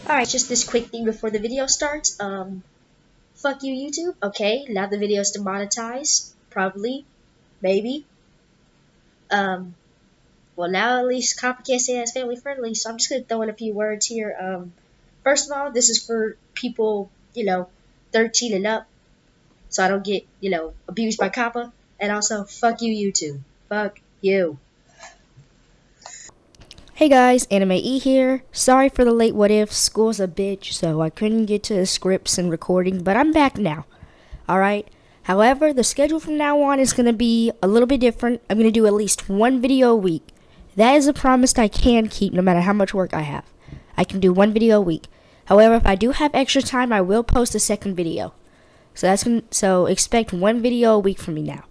Alright, just this quick thing before the video starts. Fuck you, YouTube. Okay, now the video's demonetized. Probably. Maybe. Um, well, now at least Copper can't say that's family friendly, so I'm just gonna throw in a few words here. First of all, this is for people, 13 and up, so I don't get, abused by Copper. And also, fuck you, YouTube. Fuck you. Hey guys, Anime E here. Sorry for the late what if. School's a bitch, so I couldn't get to the scripts and recording, but I'm back now. Alright? However, the schedule from now on is going to be a little bit different. I'm going to do at least one video a week. That is a promise I can keep no matter how much work I have. I can do one video a week. However, if I do have extra time, I will post a second video. So expect one video a week from me now.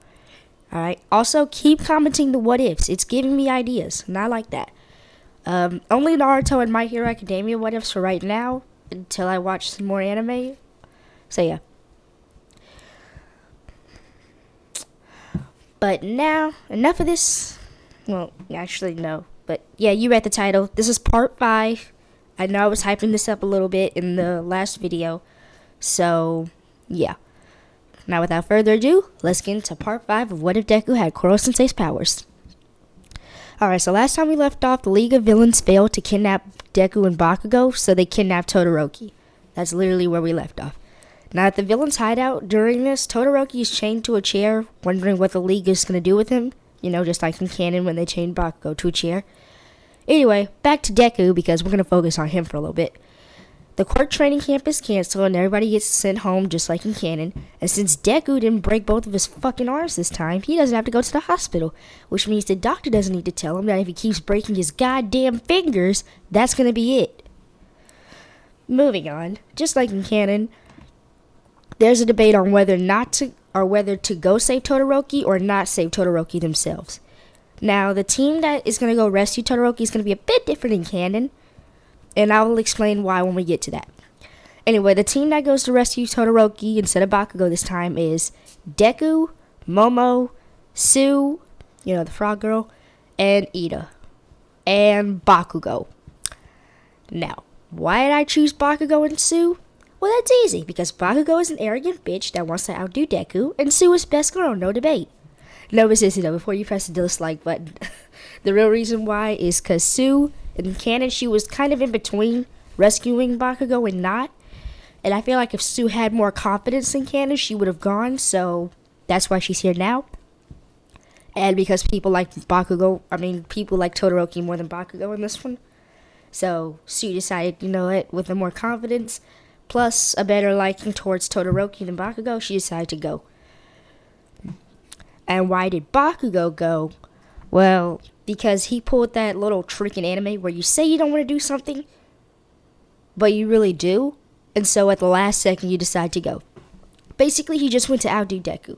Alright? Also, keep commenting the what ifs. It's giving me ideas, and I like that. Only Naruto and My Hero Academia what ifs for right now until I watch some more anime. So yeah. But now, enough of this. Well, actually no. But yeah, you read the title. This is part 5. I know I was hyping this up a little bit in the last video. So yeah. Now without further ado, let's get into part 5 of What If Deku Had Koro Sensei's powers. Alright, so last time we left off, the League of Villains failed to kidnap Deku and Bakugo, so they kidnapped Todoroki. That's literally where we left off. Now, at the villain's hideout, during this, Todoroki is chained to a chair, wondering what the League is going to do with him. You know, just like in canon when they chained Bakugo to a chair. Anyway, back to Deku, because we're going to focus on him for a little bit. The court training camp is canceled, and everybody gets sent home, just like in canon. And since Deku didn't break both of his fucking arms this time, he doesn't have to go to the hospital. Which means the doctor doesn't need to tell him that if he keeps breaking his goddamn fingers, that's going to be it. Moving on, just like in canon, there's a debate on whether to go save Todoroki or not save Todoroki themselves. Now, the team that is going to go rescue Todoroki is going to be a bit different in canon, and I will explain why when we get to that. Anyway, the team that goes to rescue Todoroki instead of Bakugo this time is Deku, Momo, Sue, the frog girl, and Ida, and Bakugo. Now, why did I choose Bakugo and Sue? Well, that's easy, because Bakugo is an arrogant bitch that wants to outdo Deku, and Sue is best girl, no debate. No, but seriously though, before you press the dislike button, the real reason why is because Sue, in canon, she was kind of in between rescuing Bakugo and not. And I feel like if Sue had more confidence in canon, she would have gone, so that's why she's here now. And because people like people like Todoroki more than Bakugo in this one. So Sue decided, with more confidence, plus a better liking towards Todoroki than Bakugo, she decided to go. And why did Bakugo go? Well, because he pulled that little trick in anime where you say you don't want to do something, but you really do, and so at the last second you decide to go. Basically, he just went to outdo Deku.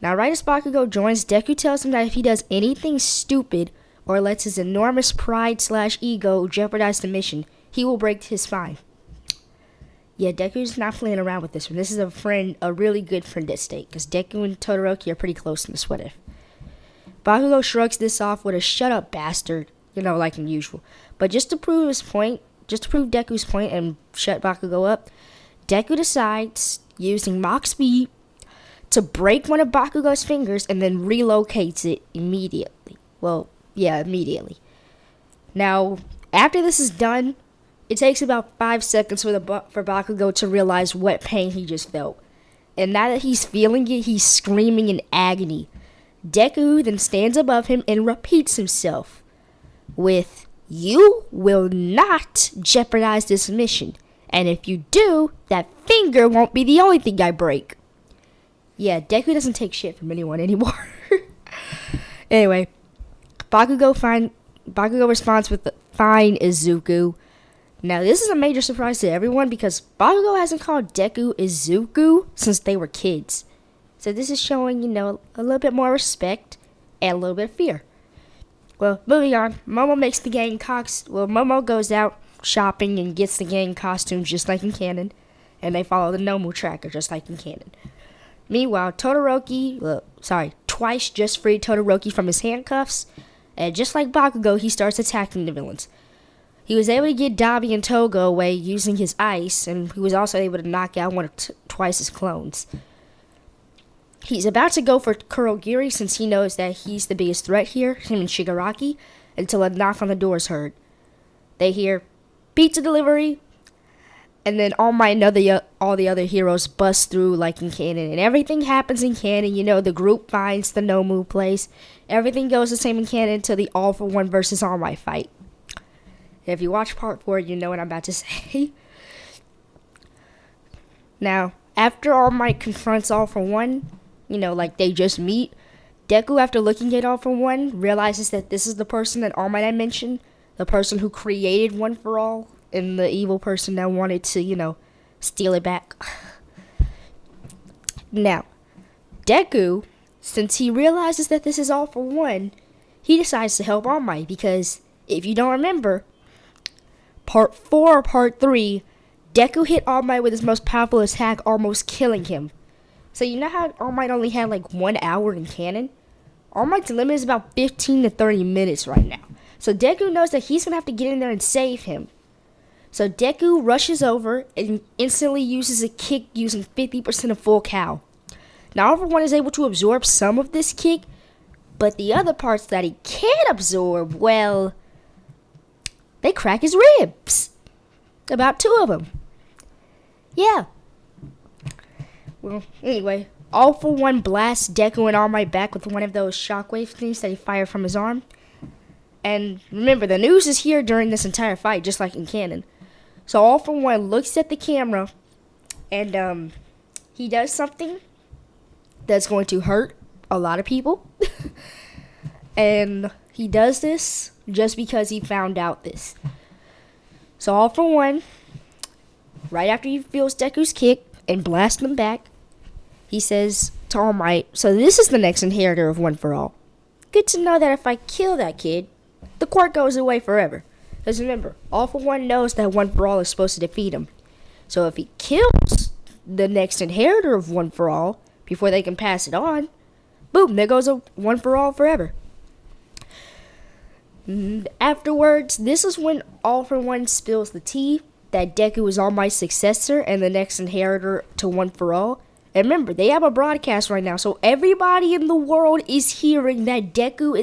Now, right as Bakugo joins, Deku tells him that if he does anything stupid or lets his enormous pride/ego jeopardize the mission, he will break his spine. Yeah, Deku's not playing around with this one. This is a really good friend at stake, because Deku and Todoroki are pretty close in this what if. Bakugo shrugs this off with a shut up bastard, like usual. But just to prove Deku's point and shut Bakugo up, Deku decides, using Mach Speed, to break one of Bakugo's fingers and then relocates it immediately. Well, yeah, immediately. Now, after this is done, it takes about 5 seconds for Bakugo to realize what pain he just felt. And now that he's feeling it, he's screaming in agony. Deku then stands above him and repeats himself with, "You will not jeopardize this mission. And if you do, that finger won't be the only thing I break." Yeah, Deku doesn't take shit from anyone anymore. Anyway, Bakugo responds with the "Fine, Izuku." Now, this is a major surprise to everyone because Bakugo hasn't called Deku Izuku since they were kids. So this is showing, a little bit more respect and a little bit of fear. Well, moving on, Momo goes out shopping and gets the gang costumes just like in canon, and they follow the Nomu tracker just like in canon. Meanwhile, Twice just freed Todoroki from his handcuffs, and just like Bakugo, he starts attacking the villains. He was able to get Dabi and Toga away using his ice, and he was also able to knock out twice his clones. He's about to go for Kurogiri since he knows that he's the biggest threat here, him and Shigaraki, until a knock on the door is heard. They hear, "Pizza delivery!" And then All Might and all the other heroes bust through like in canon. And everything happens in canon. You know, the group finds the Nomu place. Everything goes the same in canon until the All for One versus All Might fight. If you watch part 4, you know what I'm about to say. Now, after All Might confronts All for One, you know, like they just meet, Deku, after looking at All for One, realizes that this is the person that All Might had mentioned, the person who created One for All, and the evil person that wanted to, you know, steal it back. Now, Deku, since he realizes that this is All for One, he decides to help All Might because, if you don't remember, part 4 or part 3, Deku hit All Might with his most powerful attack, almost killing him. So you know how All Might only had like 1 hour in canon? All Might's limit is about 15 to 30 minutes right now. So Deku knows that he's going to have to get in there and save him. So Deku rushes over and instantly uses a kick using 50% of full cow. Now All for One is able to absorb some of this kick, but the other parts that he can't absorb, well, they crack his ribs. About 2 of them. Yeah. Well, anyway, All for One blasts Deku and All Might back with one of those shockwave things that he fired from his arm. And remember, the news is here during this entire fight, just like in canon. So All for One looks at the camera, and he does something that's going to hurt a lot of people. And he does this just because he found out this. So All for One, right after he feels Deku's kick and blasts him back, he says to All Might, "So this is the next inheritor of One for All. Good to know that if I kill that kid, the quirk goes away forever." Because remember, All for One knows that One for All is supposed to defeat him. So if he kills the next inheritor of One for All before they can pass it on, boom, there goes a One for All forever. And afterwards, this is when All for One spills the tea that Deku is All Might's successor and the next inheritor to One for All. And remember, they have a broadcast right now, so everybody in the world is hearing that Deku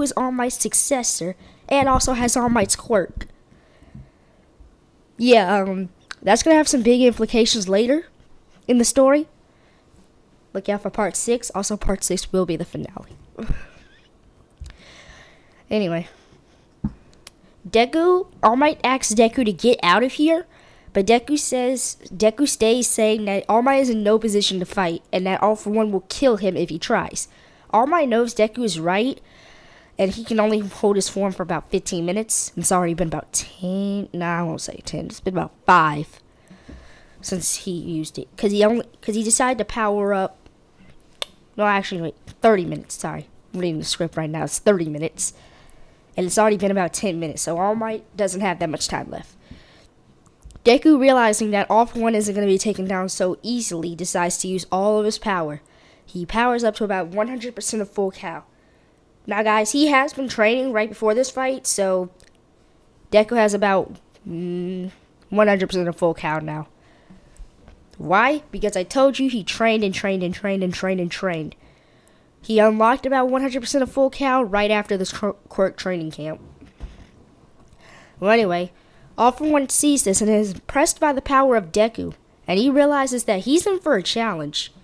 is All Might's successor and also has All Might's quirk. Yeah, that's gonna have some big implications later in the story. Look out for part 6. Also, part 6 will be the finale. Anyway, All Might asks Deku to get out of here, but Deku stays saying that All Might is in no position to fight, and that All for One will kill him if he tries. All Might knows Deku is right, and he can only hold his form for about 15 minutes. It's already been about 10, I won't say 10, it's been about 5 since he used it. Because he decided to power up, no actually wait, 30 minutes, sorry. I'm reading the script right now, it's 30 minutes. And it's already been about 10 minutes, so All Might doesn't have that much time left. Deku, realizing that All for One isn't going to be taken down so easily, decides to use all of his power. He powers up to about 100% of full cow. Now guys, he has been training right before this fight, so Deku has about 100% of full cow now. Why? Because I told you he trained and trained and trained and trained and trained. He unlocked about 100% of full cow right after this quirk training camp. Well, anyway, All for One sees this and is impressed by the power of Deku, and he realizes that he's in for a challenge.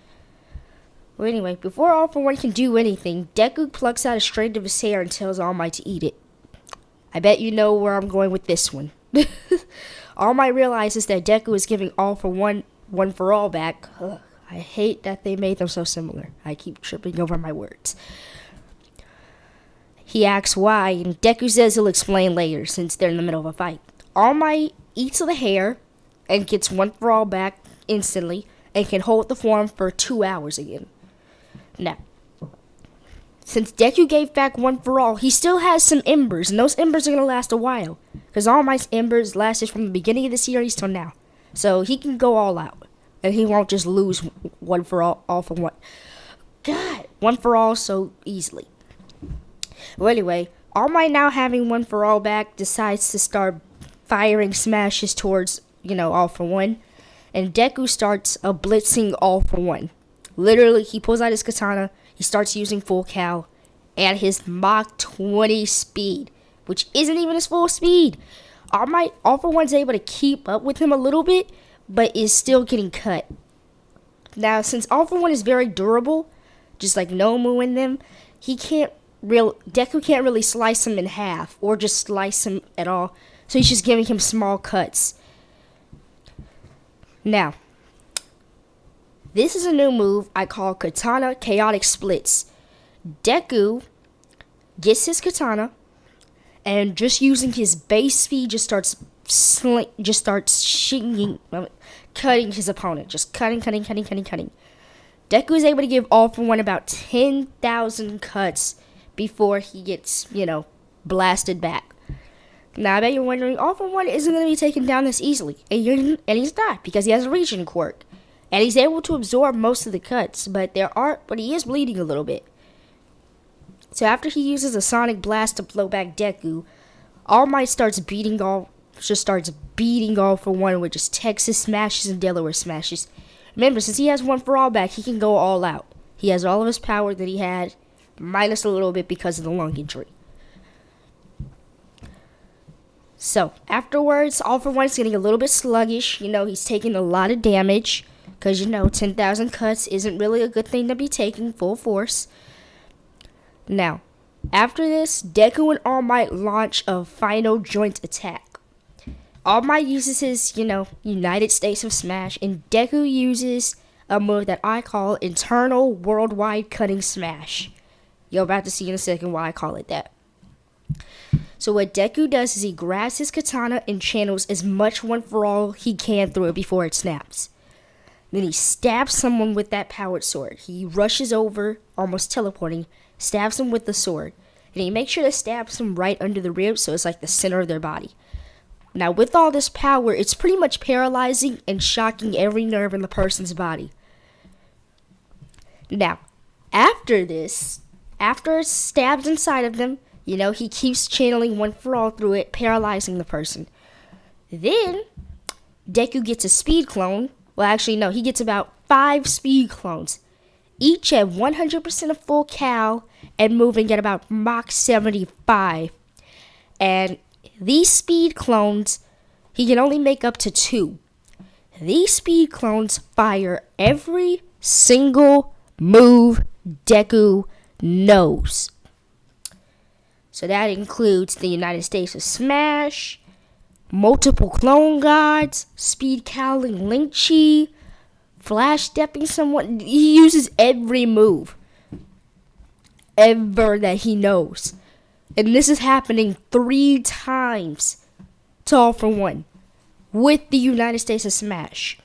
Well, anyway, before All for One can do anything, Deku plucks out a strand of his hair and tells All Might to eat it. I bet you know where I'm going with this one. All Might realizes that Deku is giving All for One for All back. Ugh. I hate that they made them so similar. I keep tripping over my words. He asks why, and Deku says he'll explain later since they're in the middle of a fight. All Might eats the hair and gets One for All back instantly and can hold the form for 2 hours again. Now, since Deku gave back One for All, he still has some embers, and those embers are going to last a while. Because All Might's embers lasted from the beginning of the series till now. So he can go all out. And he won't just lose One for All for One. God, One for All so easily. Well, anyway, All Might, now having One for All back, decides to start firing smashes towards, All for One. And Deku starts a blitzing All for One. Literally, he pulls out his katana, he starts using full cal at his Mach 20 speed, which isn't even his full speed. All for One's able to keep up with him a little bit, but is still getting cut. Now, since All for One is very durable, just like Nomu and them, Deku can't really slice him in half or just slice him at all. So he's just giving him small cuts. Now, this is a new move I call Katana Chaotic Splits. Deku gets his katana and just using his base speed just starts cutting his opponent. Just cutting. Deku is able to give All for One about 10,000 cuts before he gets, blasted back. Now, I bet you're wondering, All for One isn't going to be taken down this easily. And he's not, because he has a region quirk. And he's able to absorb most of the cuts, but he is bleeding a little bit. So after he uses a Sonic Blast to blow back Deku, All Might starts beating All for One with just Texas smashes and Delaware smashes. Remember, since he has One for All back, he can go all out. He has all of his power that he had, minus a little bit because of the lung injury. So, afterwards, All for One is getting a little bit sluggish. He's taking a lot of damage, because, 10,000 cuts isn't really a good thing to be taking full force. Now, after this, Deku and All Might launch a final joint attack. All Might uses his, United States of Smash, and Deku uses a move that I call Internal Worldwide Cutting Smash. You're about to see in a second why I call it that. So what Deku does is he grabs his katana and channels as much One for All he can through it before it snaps. Then he stabs someone with that powered sword. He rushes over, almost teleporting, stabs him with the sword. And he makes sure to stab him right under the ribs, so it's like the center of their body. Now, with all this power, it's pretty much paralyzing and shocking every nerve in the person's body. Now, after it stabs inside of them, he keeps channeling One for All through it, paralyzing the person. Then, Deku gets a speed clone. Well, actually, no, he gets about 5 speed clones, each at 100% of full cal and moving at about Mach 75. And these speed clones, he can only make up to 2. These speed clones fire every single move Deku knows. So that includes the United States of Smash, multiple clone gods, speed caling Link Chi, flash stepping someone. He uses every move ever that he knows. And this is happening 3 times to All for One with the United States of Smash.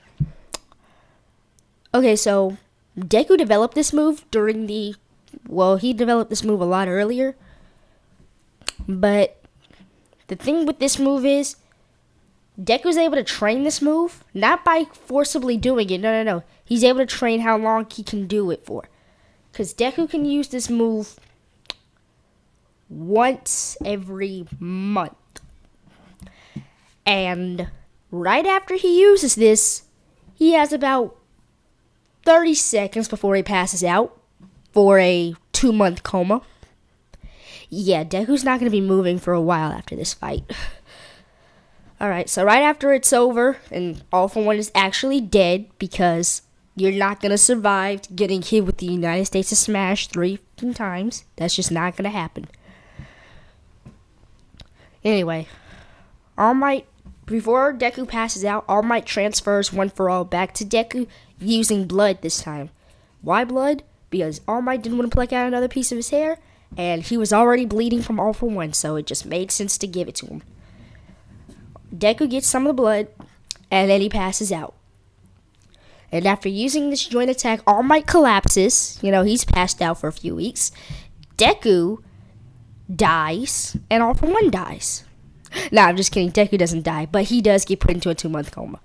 Okay, so Deku developed this move he developed this move a lot earlier. But the thing with this move is, Deku's able to train this move, not by forcibly doing it. No. He's able to train how long he can do it for. Because Deku can use this move once every month. And right after he uses this, he has about 30 seconds before he passes out for a 2-month coma. Yeah, Deku's not going to be moving for a while after this fight. Alright, so right after it's over, and All for One is actually dead, because you're not going to survive getting hit with the United States of Smash 3 times. That's just not going to happen. Anyway, All Might, before Deku passes out, All Might transfers One for All back to Deku using blood this time. Why blood? Because All Might didn't want to pluck out another piece of his hair, and he was already bleeding from All for One, so it just made sense to give it to him. Deku gets some of the blood, and then he passes out. And after using this joint attack, All Might collapses. He's passed out for a few weeks. Deku dies, and All for One dies. Nah, I'm just kidding. Deku doesn't die, but he does get put into a 2-month coma.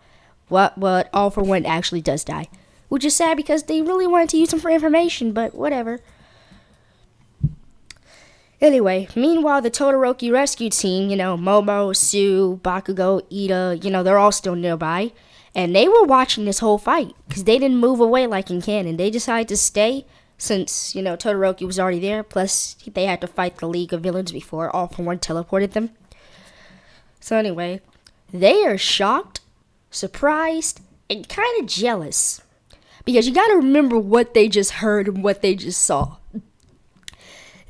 But All for One actually does die, which is sad because they really wanted to use him for information, but whatever. Anyway, meanwhile, the Todoroki rescue team, Momo, Sue, Bakugo, Ida, they're all still nearby. And they were watching this whole fight because they didn't move away like in canon. They decided to stay since, Todoroki was already there. Plus, they had to fight the League of Villains before All For One teleported them. So anyway, they are shocked, surprised, and kind of jealous. Because you gotta remember what they just heard and what they just saw.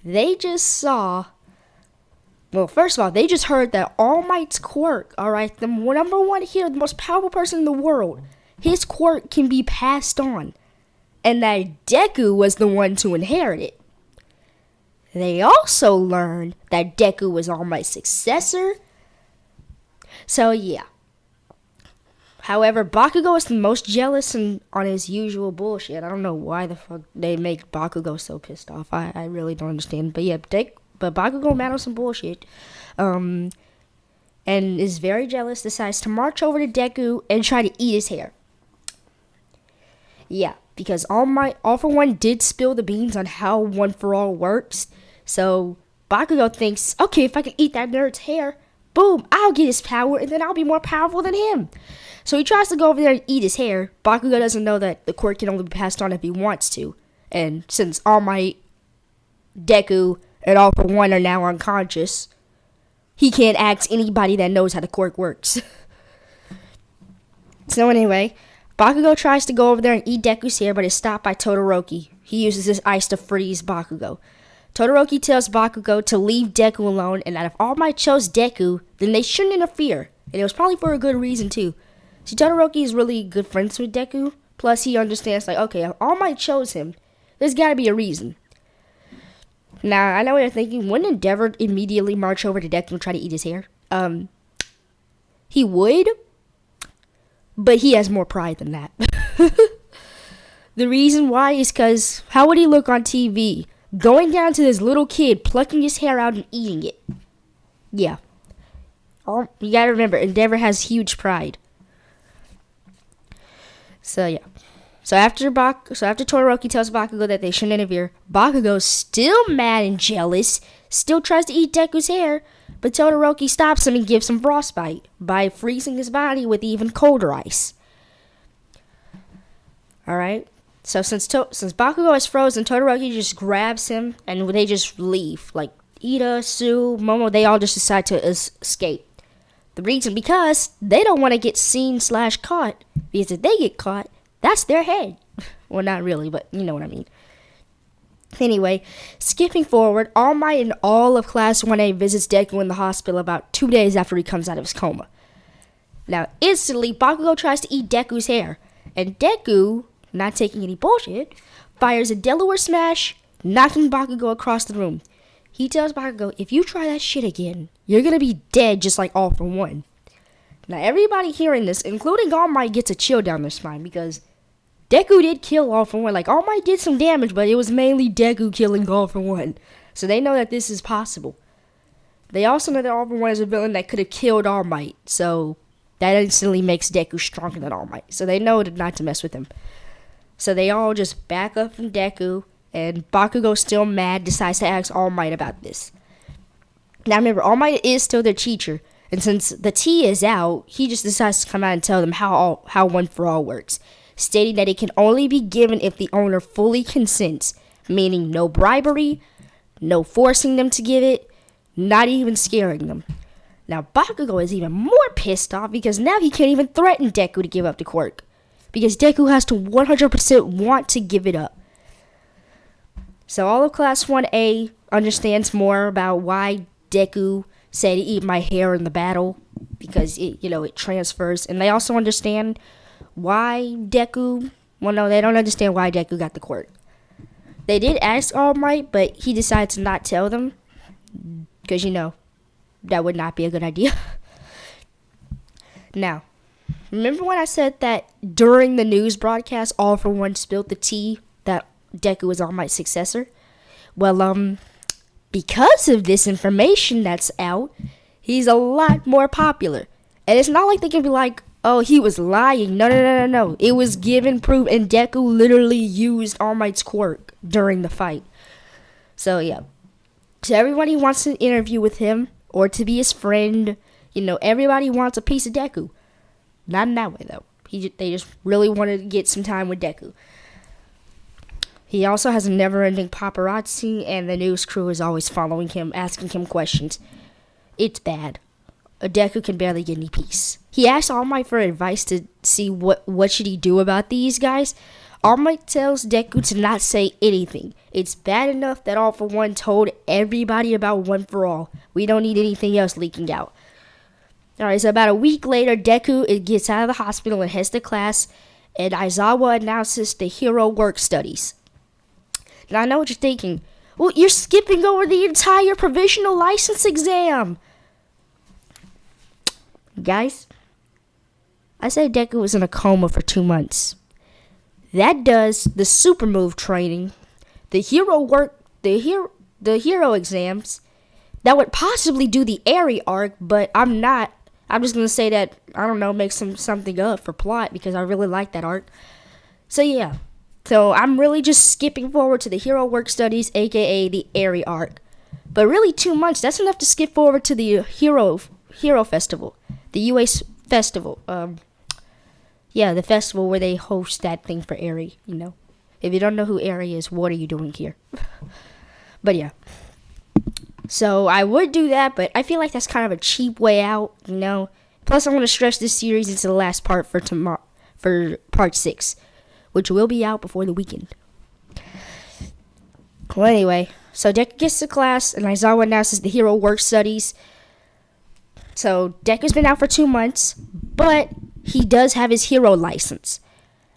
They just saw... Well, first of all, they just heard that All Might's quirk, alright, the number one here, the most powerful person in the world, his quirk can be passed on. And that Deku was the one to inherit it. They also learned that Deku was All Might's successor. So, yeah. However, Bakugo is the most jealous and on his usual bullshit. I don't know why the fuck they make Bakugo so pissed off. I really don't understand. But yeah, but Bakugo mad on some bullshit. And is very jealous, decides to march over to Deku and try to eat his hair. Yeah, because All For One did spill the beans on how One For All works. So Bakugo thinks, okay, if I can eat that nerd's hair, boom, I'll get his power and then I'll be more powerful than him. So he tries to go over there and eat his hair. Bakugo doesn't know that the quirk can only be passed on if he wants to. And since All Might, Deku, and All For One are now unconscious, he can't ask anybody that knows how the quirk works. So anyway, Bakugo tries to go over there and eat Deku's hair, but is stopped by Todoroki. He uses his ice to freeze Bakugo. Todoroki tells Bakugo to leave Deku alone, and that if All Might chose Deku, then they shouldn't interfere. And it was probably for a good reason, too. See, Todoroki is really good friends with Deku. Plus, he understands, like, okay, if All Might chose him, there's gotta be a reason. Now, I know what you're thinking. Wouldn't Endeavor immediately march over to Deku and try to eat his hair? He would, but he has more pride than that. The reason why is because how would he look on TV? Going down to this little kid, plucking his hair out and eating it. Yeah. You gotta remember, Endeavor has huge pride. So, yeah. So after Todoroki tells Bakugo that they shouldn't interfere, Bakugo's still mad and jealous, still tries to eat Deku's hair, but Todoroki stops him and gives him frostbite by freezing his body with even colder ice. Alright? So since Bakugo is frozen, Todoroki just grabs him and they just leave. Like Ida, Sue, Momo, they all just decide to escape. The reason, because they don't want to get seen/caught. Because if they get caught, that's their head. Well, not really, but you know what I mean. Anyway, skipping forward, All Might and all of Class 1A visits Deku in the hospital about 2 days after he comes out of his coma. Now, instantly, Bakugo tries to eat Deku's hair. And Deku, not taking any bullshit, fires a Delaware Smash, knocking Bakugo across the room. He tells Bakugo, if you try that shit again, you're gonna be dead just like All For One. Now, everybody hearing this, including All Might, gets a chill down their spine because Deku did kill All For One. Like, All Might did some damage, but it was mainly Deku killing All For One. So they know that this is possible. They also know that All For One is a villain that could have killed All Might. So that instantly makes Deku stronger than All Might. So they know not to mess with him. So they all just back up from Deku. And Bakugo, still mad, decides to ask All Might about this. Now remember, All Might is still their teacher. And since the tea is out, he just decides to come out and tell them how One For All works. Stating that it can only be given if the owner fully consents. Meaning no bribery, no forcing them to give it, not even scaring them. Now Bakugo is even more pissed off because now he can't even threaten Deku to give up the quirk. Because Deku has to 100% want to give it up. So all of Class 1A understands more about why Deku said to eat my hair in the battle. Because it transfers. And they also understand why Deku... Well, no, they don't understand why Deku got the quirk. They did ask All Might, but he decided to not tell them. Because, that would not be a good idea. Now, remember when I said that during the news broadcast, All For One spilled the tea that Deku was All Might's successor? Well, because of this information that's out, he's a lot more popular. And it's not like they can be like, oh, he was lying. No. It was given proof, and Deku literally used All Might's quirk during the fight. So, yeah. So everybody wants an interview with him or to be his friend. Everybody wants a piece of Deku. Not in that way, though. They just really wanted to get some time with Deku. He also has a never-ending paparazzi, and the news crew is always following him, asking him questions. It's bad. Deku can barely get any peace. He asked All Might for advice to see what should he do about these guys. All Might tells Deku to not say anything. It's bad enough that All For One told everybody about One For All. We don't need anything else leaking out. Alright, so about a week later, Deku gets out of the hospital and heads to class, and Aizawa announces the hero work studies. Now I know what you're thinking. Well, you're skipping over the entire provisional license exam. Guys, I said Deku was in a coma for 2 months. That does the super move training, the hero work, the hero exams. That would possibly do the Eri arc, but I'm not. I'm just gonna say that, I don't know, make something up for plot because I really like that arc. So yeah. So I'm really just skipping forward to the hero work studies, aka the Eri arc. But really 2 months, that's enough to skip forward to the hero festival. The UA festival. The festival where they host that thing for Eri, If you don't know who Eri is, what are you doing here? But yeah. So I would do that, but I feel like that's kind of a cheap way out, Plus I want to stretch this series into the last part for tomorrow, for part 6. Which will be out before the weekend. Well, anyway, so Deku gets to class, and Aizawa announces the hero work studies. So Deku's been out for 2 months, but he does have his hero license.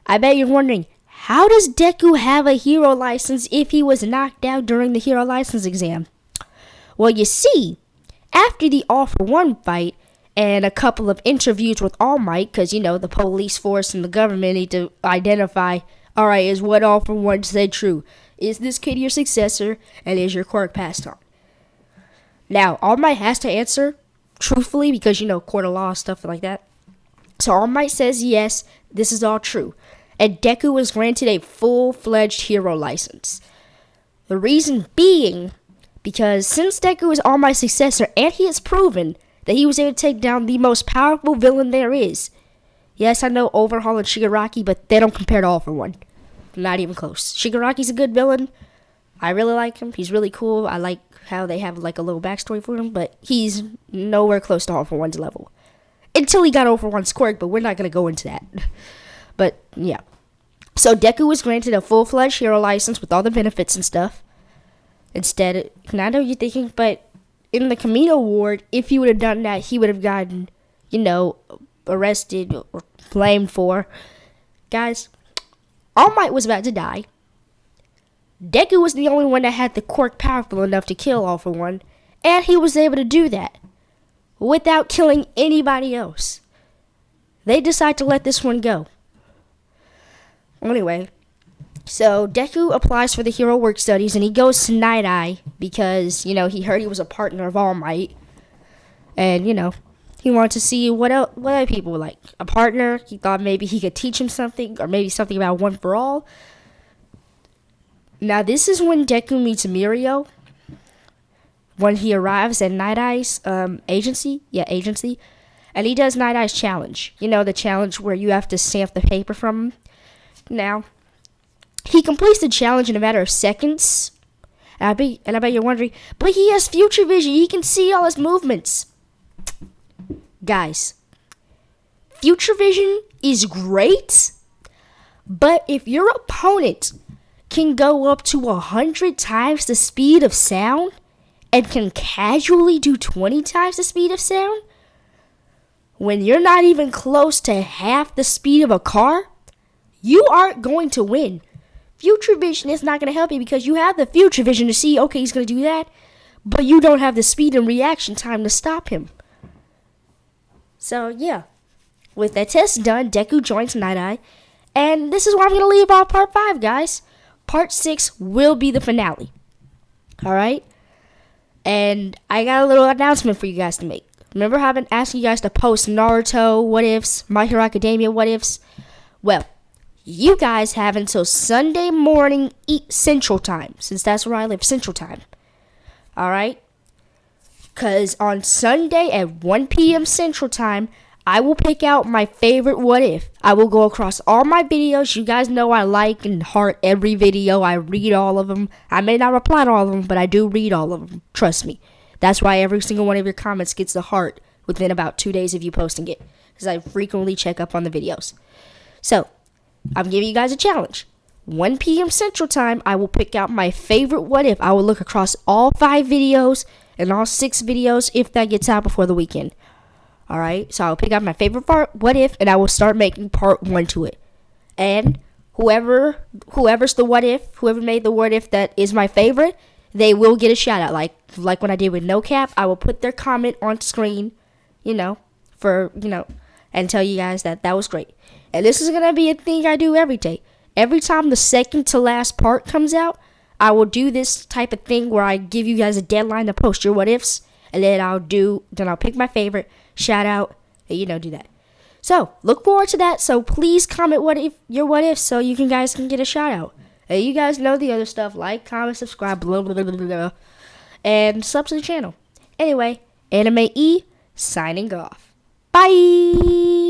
I bet you're wondering, how does Deku have a hero license if he was knocked out during the hero license exam? Well, you see, after the All For One fight, and a couple of interviews with All Might, because, the police force and the government need to identify, alright, is what All For One said true? Is this kid your successor, and is your quirk passed on? Now, All Might has to answer truthfully, because, court of law, stuff like that. So All Might says yes, this is all true. And Deku was granted a full-fledged hero license. The reason being, because since Deku is All Might's successor, and he has proven that he was able to take down the most powerful villain there is. Yes, I know Overhaul and Shigaraki, but they don't compare to All For One. Not even close. Shigaraki's a good villain. I really like him. He's really cool. I like how they have like a little backstory for him, but he's nowhere close to All For One's level. Until he got All For One's quirk, but we're not going to go into that. But, yeah. So Deku was granted a full-fledged hero license with all the benefits and stuff. Instead, and I know you're thinking, but in the Camino Ward, if he would have done that, he would have gotten, arrested or blamed for. Guys, All Might was about to die. Deku was the only one that had the quirk powerful enough to kill All For One, and he was able to do that without killing anybody else. They decide to let this one go. Anyway, so Deku applies for the hero work studies, and he goes to Night Eye because, he heard he was a partner of All Might. And, he wanted to see what other people were like. A partner, he thought maybe he could teach him something, or maybe something about One For All. Now, this is when Deku meets Mirio. When he arrives at Night Eye's agency. Yeah, agency. And he does Night Eye's challenge. The challenge where you have to stamp the paper from him. Now, he completes the challenge in a matter of seconds. And I bet you're wondering, but he has future vision. He can see all his movements. Guys, future vision is great, but if your opponent can go up to 100 times the speed of sound and can casually do 20 times the speed of sound, when you're not even close to half the speed of a car, you aren't going to win. Future vision is not going to help you because you have the future vision to see, okay, he's going to do that, but you don't have the speed and reaction time to stop him. So, yeah. With that test done, Deku joins Night Eye, and this is where I'm going to leave off part 5, guys. Part 6 will be the finale. Alright? And I got a little announcement for you guys to make. Remember how I've been asking you guys to post Naruto what-ifs, My Hero Academia what-ifs? Well, you guys have until Sunday morning Central Time, since that's where I live, Central Time. Alright? Because on Sunday at 1 p.m. Central Time, I will pick out my favorite what if. I will go across all my videos. You guys know I like and heart every video. I read all of them. I may not reply to all of them, but I do read all of them. Trust me. That's why every single one of your comments gets a heart within about 2 days of you posting it. Because I frequently check up on the videos. So, I'm giving you guys a challenge. 1 p.m. Central Time, I will pick out my favorite what if. I will look across all 5 videos and all 6 videos if that gets out before the weekend. Alright, so I'll pick out my favorite part, what if, and I will start making part 1 to it. And whoever's the what if, whoever made the what if that is my favorite, they will get a shout out. Like when I did with No Cap, I will put their comment on screen, and tell you guys that was great. And this is going to be a thing I do every day. Every time the second to last part comes out, I will do this type of thing where I give you guys a deadline to post your what ifs, and then I'll pick my favorite, shout out, and do that. So look forward to that. So please comment your what if so you guys can get a shout out. And you guys know the other stuff, like, comment, subscribe, blah blah blah blah blah, and sub to the channel. Anyway, Anime E signing off. Bye.